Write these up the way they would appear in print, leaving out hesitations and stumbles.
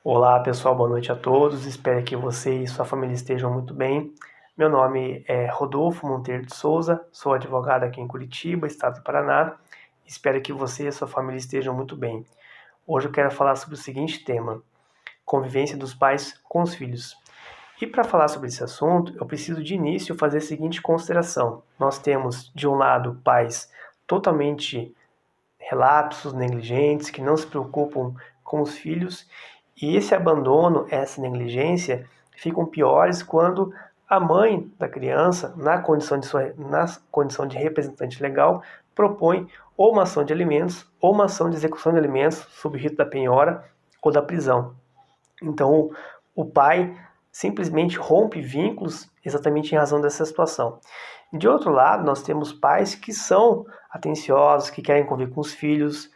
Olá pessoal, boa noite a todos. Espero que você e sua família estejam muito bem. Meu nome é Rodolfo Monteiro de Souza, sou advogado aqui em Curitiba, estado do Paraná. Espero que você e sua família estejam muito bem. Hoje eu quero falar sobre o seguinte tema: convivência dos pais com os filhos. E para falar sobre esse assunto, eu preciso de início fazer a seguinte consideração: nós temos, de um lado, pais totalmente relapsos, negligentes, que não se preocupam com os filhos, e esse abandono, essa negligência, ficam piores quando a mãe da criança, na condição de representante legal, propõe ou uma ação de alimentos ou uma ação de execução de alimentos sob o rito da penhora ou da prisão. Então, o pai simplesmente rompe vínculos exatamente em razão dessa situação. De outro lado, nós temos pais que são atenciosos, que querem conviver com os filhos.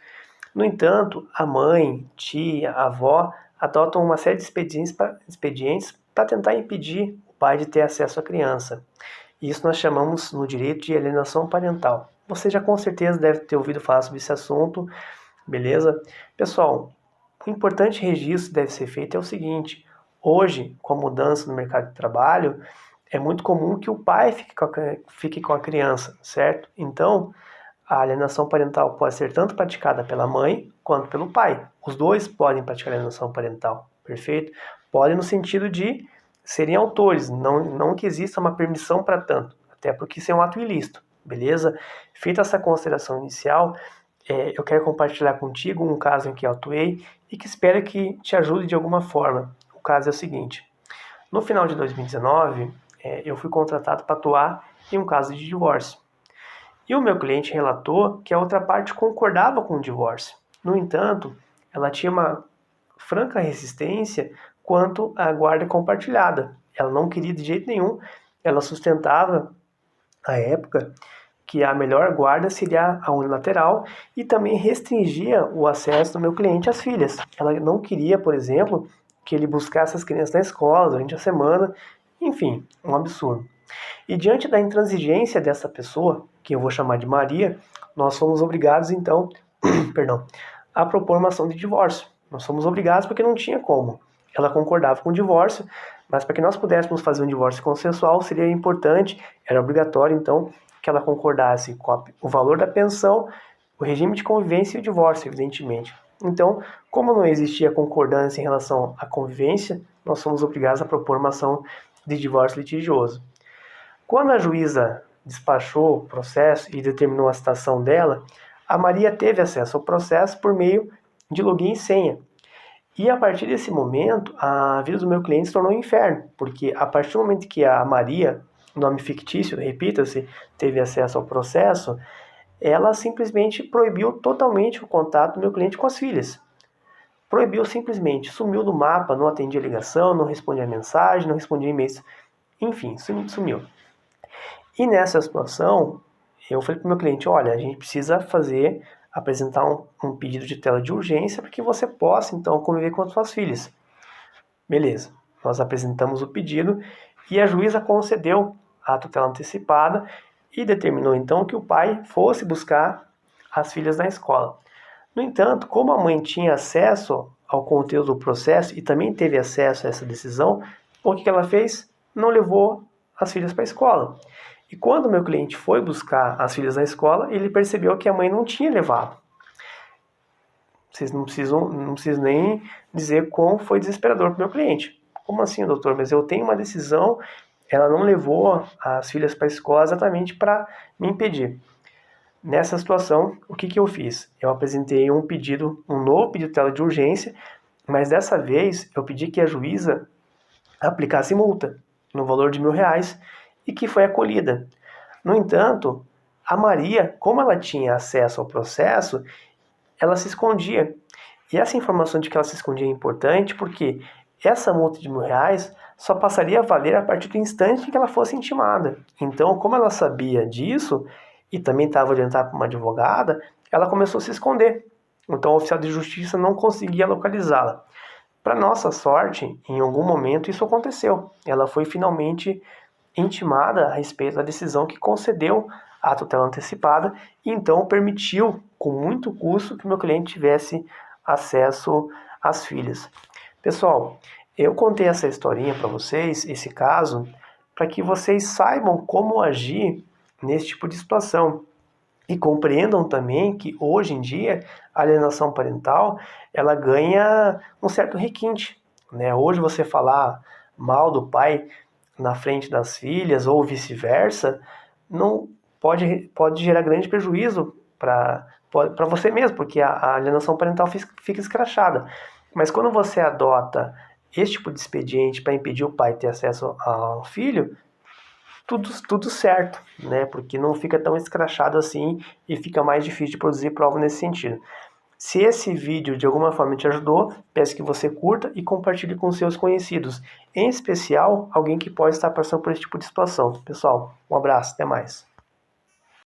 No entanto, a mãe, tia, a avó adotam uma série de expedientes para tentar impedir o pai de ter acesso à criança. Isso nós chamamos no direito de alienação parental. Você já com certeza deve ter ouvido falar sobre esse assunto, beleza? Pessoal, o importante registro que deve ser feito é o seguinte: hoje, com a mudança no mercado de trabalho, é muito comum que o pai fique com a criança, certo? Então, a alienação parental pode ser tanto praticada pela mãe quanto pelo pai. Os dois podem praticar alienação parental, perfeito? Podem no sentido de serem autores, não que exista uma permissão para tanto, até porque isso é um ato ilícito, beleza? Feita essa consideração inicial, eu quero compartilhar contigo um caso em que eu atuei e que espero que te ajude de alguma forma. O caso é o seguinte: no final de 2019, eu fui contratado para atuar em um caso de divórcio. E o meu cliente relatou que a outra parte concordava com o divórcio. No entanto, ela tinha uma franca resistência quanto à guarda compartilhada. Ela não queria de jeito nenhum, ela sustentava, à época, que a melhor guarda seria a unilateral e também restringia o acesso do meu cliente às filhas. Ela não queria, por exemplo, que ele buscasse as crianças na escola durante a semana, enfim, um absurdo. E diante da intransigência dessa pessoa, que eu vou chamar de Maria, nós fomos obrigados então, perdão, a propor uma ação de divórcio. Nós fomos obrigados porque não tinha como. Ela concordava com o divórcio, mas para que nós pudéssemos fazer um divórcio consensual seria importante, era obrigatório então, que ela concordasse com o valor da pensão, o regime de convivência e o divórcio, evidentemente. Então, como não existia concordância em relação à convivência, nós fomos obrigados a propor uma ação de divórcio litigioso. Quando a juíza despachou o processo e determinou a citação dela, a Maria teve acesso ao processo por meio de login e senha. E a partir desse momento, a vida do meu cliente se tornou um inferno, porque a partir do momento que a Maria, nome fictício, repita-se, teve acesso ao processo, ela simplesmente proibiu totalmente o contato do meu cliente com as filhas. Proibiu simplesmente, sumiu do mapa, não atendia ligação, não respondia mensagem, não respondia e-mails, enfim, sumiu. E nessa situação, eu falei para o meu cliente: olha, a gente precisa apresentar um pedido de tela de urgência para que você possa então conviver com as suas filhas. Beleza, nós apresentamos o pedido e a juíza concedeu a tutela antecipada e determinou então que o pai fosse buscar as filhas na escola. No entanto, como a mãe tinha acesso ao conteúdo do processo e também teve acesso a essa decisão, o que ela fez? Não levou as filhas para a escola. E quando o meu cliente foi buscar as filhas na escola, ele percebeu que a mãe não tinha levado. Vocês não precisam nem dizer quão foi desesperador para o meu cliente. Como assim, doutor? Mas eu tenho uma decisão, ela não levou as filhas para a escola exatamente para me impedir. Nessa situação, o que eu fiz? Eu apresentei um novo pedido de tela de urgência, mas dessa vez eu pedi que a juíza aplicasse multa no valor de R$ 1.000 e que foi acolhida. No entanto, a Maria, como ela tinha acesso ao processo, ela se escondia. E essa informação de que ela se escondia é importante porque essa multa de R$ 1.000 só passaria a valer a partir do instante em que ela fosse intimada. Então, como ela sabia disso e também estava orientada por uma advogada, ela começou a se esconder. Então, o oficial de justiça não conseguia localizá-la. Para nossa sorte, em algum momento isso aconteceu. Ela foi finalmente intimada a respeito da decisão que concedeu a tutela antecipada e então permitiu, com muito custo, que meu cliente tivesse acesso às filhas. Pessoal, eu contei essa historinha para vocês, esse caso, para que vocês saibam como agir nesse tipo de situação. E compreendam também que hoje em dia a alienação parental ela ganha um certo requinte, né? Hoje você falar mal do pai na frente das filhas ou vice-versa, não pode gerar grande prejuízo para você mesmo, porque a alienação parental fica escrachada. Mas quando você adota esse tipo de expediente para impedir o pai ter acesso ao filho, tudo certo, né? Porque não fica tão escrachado assim e fica mais difícil de produzir prova nesse sentido. Se esse vídeo de alguma forma te ajudou, peço que você curta e compartilhe com seus conhecidos, em especial alguém que pode estar passando por esse tipo de situação. Pessoal, um abraço, até mais.